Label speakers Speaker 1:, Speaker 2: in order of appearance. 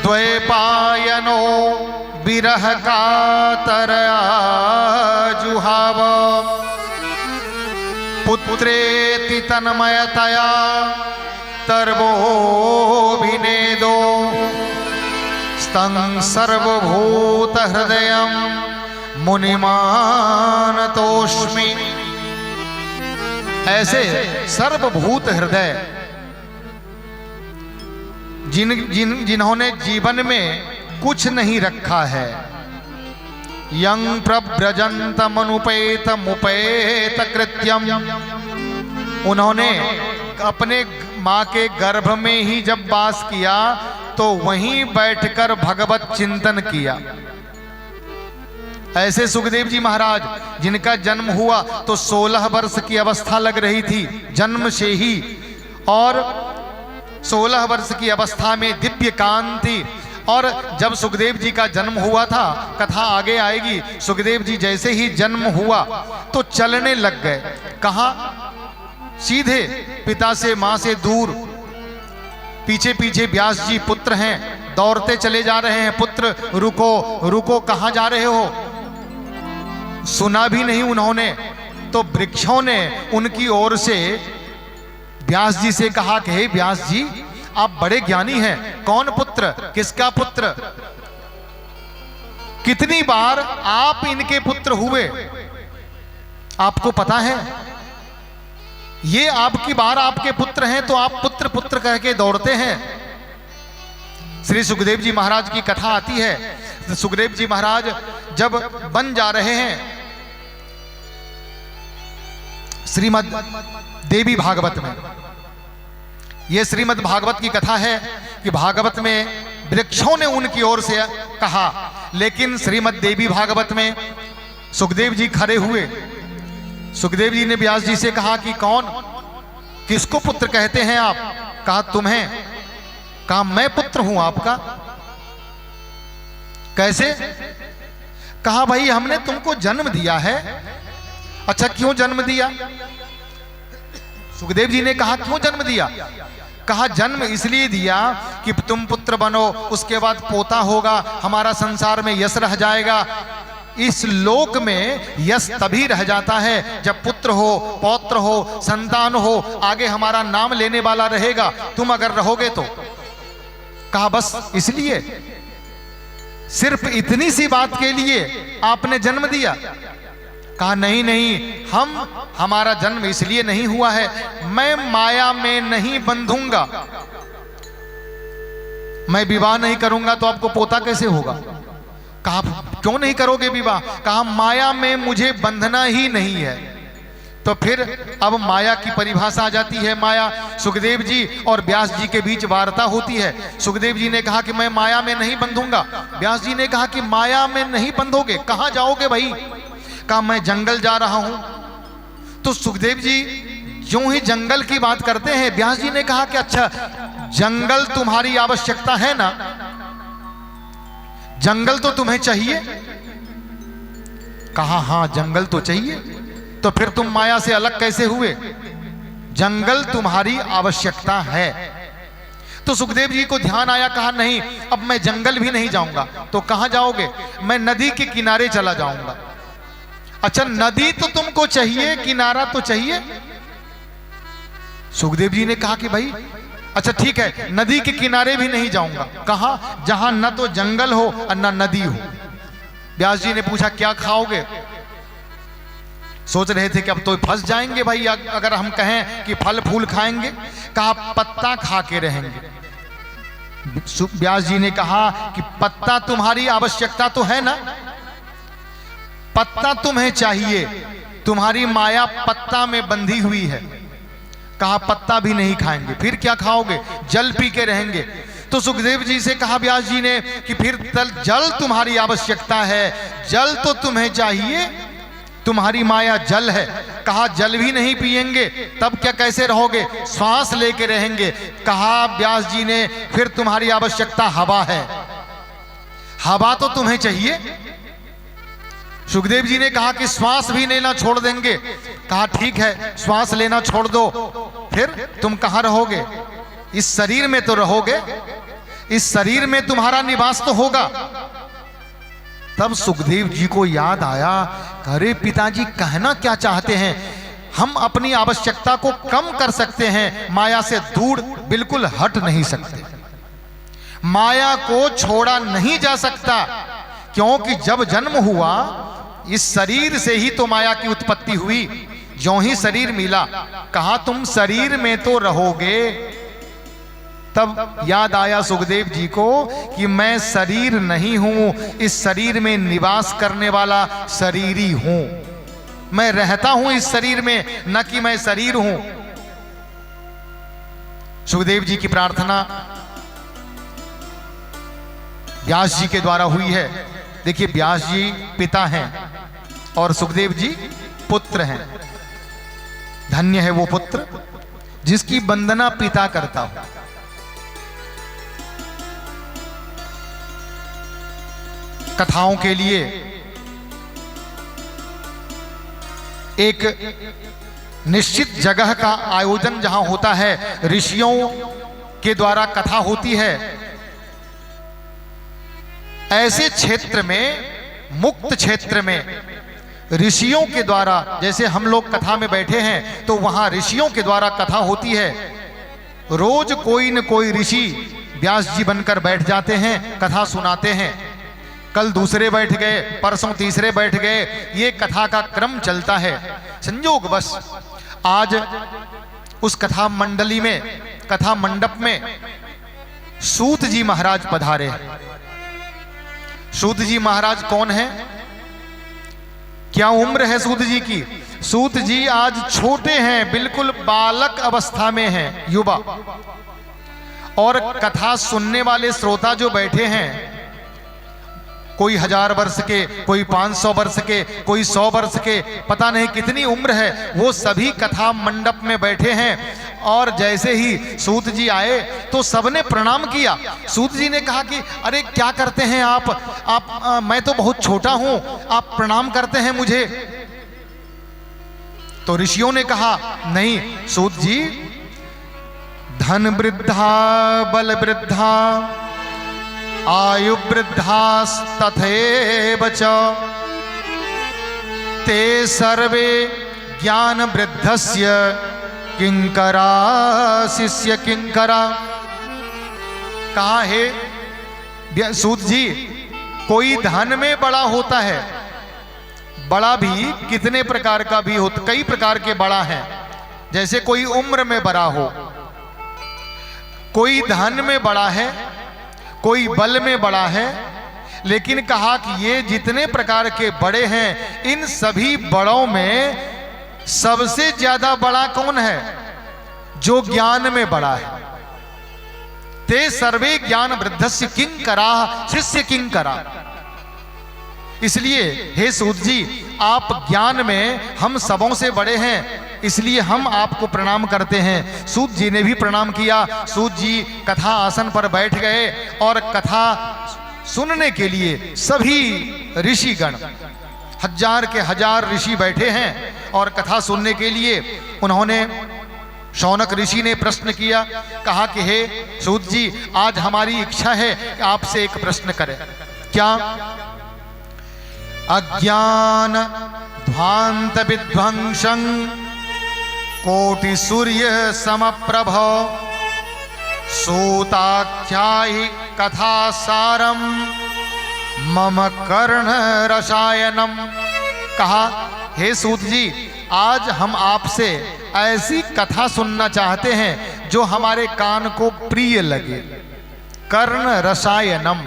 Speaker 1: द्वैपायनो विरह कातर जुहाव पुत्रेति तन्मयतया तर्वोऽभिनेदो तं सर्वभूत हृदयं मुनिमानतोस्मि। ऐसे सर्वभूत हृदय जिन्होंने जीवन में कुछ नहीं रखा है, यं प्रव्रजन्तमनुपेत मुपेत कृत्यम, उन्होंने अपने माँ के गर्भ में ही जब वास किया तो वहीं बैठकर भगवत चिंतन किया। ऐसे सुखदेव जी महाराज जिनका जन्म हुआ तो 16 वर्ष की अवस्था लग रही थी जन्म से ही, और 16 वर्ष की अवस्था में दिव्य कांति। और जब सुखदेव जी का जन्म हुआ था, कथा आगे आएगी, सुखदेव जी जैसे ही जन्म हुआ तो चलने लग गए। कहाँ? सीधे पिता से माँ से दूर, पीछे पीछे व्यास जी पुत्र हैं, दौड़ते चले जा रहे हैं। पुत्र रुको रुको, कहाँ जा रहे हो? सुना भी नहीं उन्होंने। तो वृक्षों ने उनकी ओर से व्यास जी से कहा कि हे व्यास जी, आप बड़े ज्ञानी हैं, कौन पुत्र, किसका पुत्र, कितनी बार आप इनके पुत्र हुए, आपको पता है? ये आपकी बार आपके पुत्र हैं तो आप पुत्र पुत्र कह के दौड़ते हैं। श्री सुखदेव जी महाराज की कथा आती है। सुखदेव जी महाराज जब बन जा रहे हैं, श्रीमद् देवी भागवत में, यह श्रीमद् भागवत की कथा है कि भागवत में वृक्षों ने उनकी ओर से कहा, लेकिन श्रीमद् देवी भागवत में सुखदेव जी खड़े हुए। सुखदेव जी ने व्यास जी से कहा कि कौन, किसको पुत्र कहते हैं आप? कहा तुम्हें। कहा मैं पुत्र हूं आपका। कैसे? कहा भाई हमने तुमको जन्म दिया है। अच्छा क्यों जन्म दिया? सुखदेव जी ने कहा क्यों जन्म दिया? कहा जन्म इसलिए दिया कि तुम पुत्र बनो, उसके बाद पोता होगा, हमारा संसार में यश रह जाएगा। इस लोक में यश तभी रह जाता है जब पुत्र हो, पौत्र हो, संतान हो, आगे हमारा नाम लेने वाला रहेगा, तुम अगर रहोगे तो। कहा बस इसलिए, सिर्फ इतनी सी बात के लिए आपने जन्म दिया? कहा नहीं नहीं, हमारा जन्म इसलिए नहीं हुआ है, मैं माया में नहीं बंधूंगा, मैं विवाह नहीं करूंगा तो आपको पोता कैसे होगा? कहा क्यों नहीं करोगे विवाह? कहा माया में मुझे बंधना ही नहीं है। तो फिर अब माया की परिभाषा आ जाती है। माया, सुखदेव जी और व्यास जी के बीच वार्ता होती है। सुखदेव जी ने कहा कि मैं माया में नहीं बंधूंगा। व्यास जी ने कहा कि माया में नहीं बंधोगे, कहां जाओगे भाई? कहा मैं जंगल जा रहा हूं। तो सुखदेव जी यूं ही जंगल की बात करते हैं। व्यास जी ने कहा कि अच्छा जंगल तुम्हारी आवश्यकता है ना, जंगल तो तुम्हें चाहिए? कहा हाँ जंगल तो चाहिए। तो फिर तुम माया से अलग कैसे हुए? जंगल तुम्हारी आवश्यकता है। तो सुखदेव जी को ध्यान आया, कहा नहीं अब मैं जंगल भी नहीं जाऊंगा। तो कहां जाओगे? मैं नदी के किनारे चला जाऊंगा। अच्छा नदी तो तुमको चाहिए, किनारा तो चाहिए? सुखदेव जी ने कहा कि भाई अच्छा ठीक है, नदी के किनारे भी नहीं जाऊंगा। कहा जहां न तो जंगल हो और न नदी हो। व्यास जी ने पूछा क्या खाओगे? सोच रहे थे कि अब तो फंस जाएंगे भाई अगर हम कहें कि फल फूल खाएंगे। कहा पत्ता खा के रहेंगे। व्यास जी ने कहा कि पत्ता तुम्हारी आवश्यकता तो है ना, पत्ता तुम्हें चाहिए, तुम्हारी माया पत्ता में बंधी हुई है। कहा पत्ता भी नहीं खाएंगे, फिर क्या खाओगे? जल पी के रहेंगे। तो सुखदेव जी से कहा व्यास जी ने कि फिर जल तुम्हारी आवश्यकता है, जल तो तुम्हें चाहिए, तुम्हारी माया जल है। कहा जल भी नहीं पिएंगे तब क्या कैसे रहोगे? श्वास लेके रहेंगे। कहा व्यास जी ने फिर तुम्हारी आवश्यकता हवा है, हवा तो तुम्हें चाहिए। सुखदेव जी ने कहा कि श्वास भी लेना छोड़ देंगे। कहा ठीक है श्वास लेना छोड़ दो, फिर तुम कहां रहोगे? इस शरीर में तो रहोगे। इस शरीर में तुम्हारा निवास तो होगा। तब सुखदेव जी को याद आया, अरे पिताजी कहना क्या चाहते हैं? हम अपनी आवश्यकता को कम कर सकते हैं, माया से दूर बिल्कुल हट नहीं सकते। माया को छोड़ा नहीं जा सकता, क्योंकि जब जन्म हुआ इस शरीर से ही तो माया की उत्पत्ति हुई। ज्यों ही शरीर मिला, कहा तुम शरीर में तो रहोगे। तब याद आया सुखदेव जी को कि मैं शरीर नहीं हूं, इस शरीर में निवास करने वाला शरीरी हूं। मैं रहता हूं इस शरीर में, न कि मैं शरीर हूं। सुखदेव जी की प्रार्थना व्यास जी के द्वारा हुई है। देखिए, व्यास जी पिता हैं और सुखदेव जी पुत्र हैं। धन्य है वो पुत्र जिसकी वंदना पिता करता हो। कथाओं के लिए एक निश्चित जगह का आयोजन जहां होता है, ऋषियों के द्वारा कथा होती है, ऐसे क्षेत्र में, मुक्त क्षेत्र में ऋषियों के द्वारा, जैसे हम लोग कथा में बैठे हैं तो वहां ऋषियों के द्वारा कथा होती है। रोज कोई न कोई ऋषि व्यास जी बनकर बैठ जाते हैं, कथा सुनाते हैं। कल दूसरे बैठ गए, परसों तीसरे बैठ गए, ये कथा का क्रम चलता है। संयोग बस आज उस कथा मंडली में, कथा मंडप में सूत जी महाराज पधारे। सूत जी महाराज कौन है? क्या उम्र है सूत जी की? सूत जी आज छोटे हैं, बिल्कुल बालक अवस्था में हैं, युवा। और कथा सुनने वाले श्रोता जो बैठे हैं, कोई 1000 वर्ष के, कोई 500 वर्ष के, कोई 100 वर्ष के, पता नहीं कितनी उम्र है, वो सभी कथा मंडप में बैठे हैं। और जैसे ही सूत जी आए तो सबने प्रणाम किया। सूत जी ने कहा कि अरे क्या करते हैं आप मैं तो बहुत छोटा हूं, आप प्रणाम करते हैं मुझे। तो ऋषियों ने कहा, नहीं सूत जी, धन वृद्धा बल वृद्धा आयु वृद्धास्तथैव च ते सर्वे ज्ञान वृद्धस्य किंकरा शिष्य किंकरा। कहा है सूत जी, कोई धन में बड़ा होता है, बड़ा भी कितने प्रकार का भी होता, कई प्रकार के बड़ा है। जैसे कोई उम्र में बड़ा हो, कोई धन में बड़ा है, कोई बल में बड़ा है। लेकिन कहा कि ये जितने प्रकार के बड़े हैं, इन सभी बड़ों में सबसे ज्यादा बड़ा कौन है? जो ज्ञान में बड़ा है। ते सर्वे ज्ञान वृद्धस्य किंकरा शिष्य किंकरा। इसलिए हे सूत जी, आप ज्ञान में हम सबों से बड़े हैं, इसलिए हम आपको प्रणाम करते हैं। सूत जी ने भी प्रणाम किया। सूत जी कथा आसन पर बैठ गए और कथा सुनने के लिए सभी ऋषिगण, 1000 के 1000 ऋषि बैठे हैं और कथा सुनने के लिए उन्होंने, शौनक ऋषि ने प्रश्न किया। कहा कि हे सूत जी, आज हमारी इच्छा है कि आपसे एक प्रश्न करें। क्या? अज्ञान ध्वांत विध्वंसं कोटि सूर्य समप्रभ सूताख्यायि कथा सारम मम कर्ण रसायनम। कहा, हे सूत जी, आज हम आपसे ऐसी कथा सुनना चाहते हैं जो हमारे कान को प्रिय लगे। कर्ण रसायनम,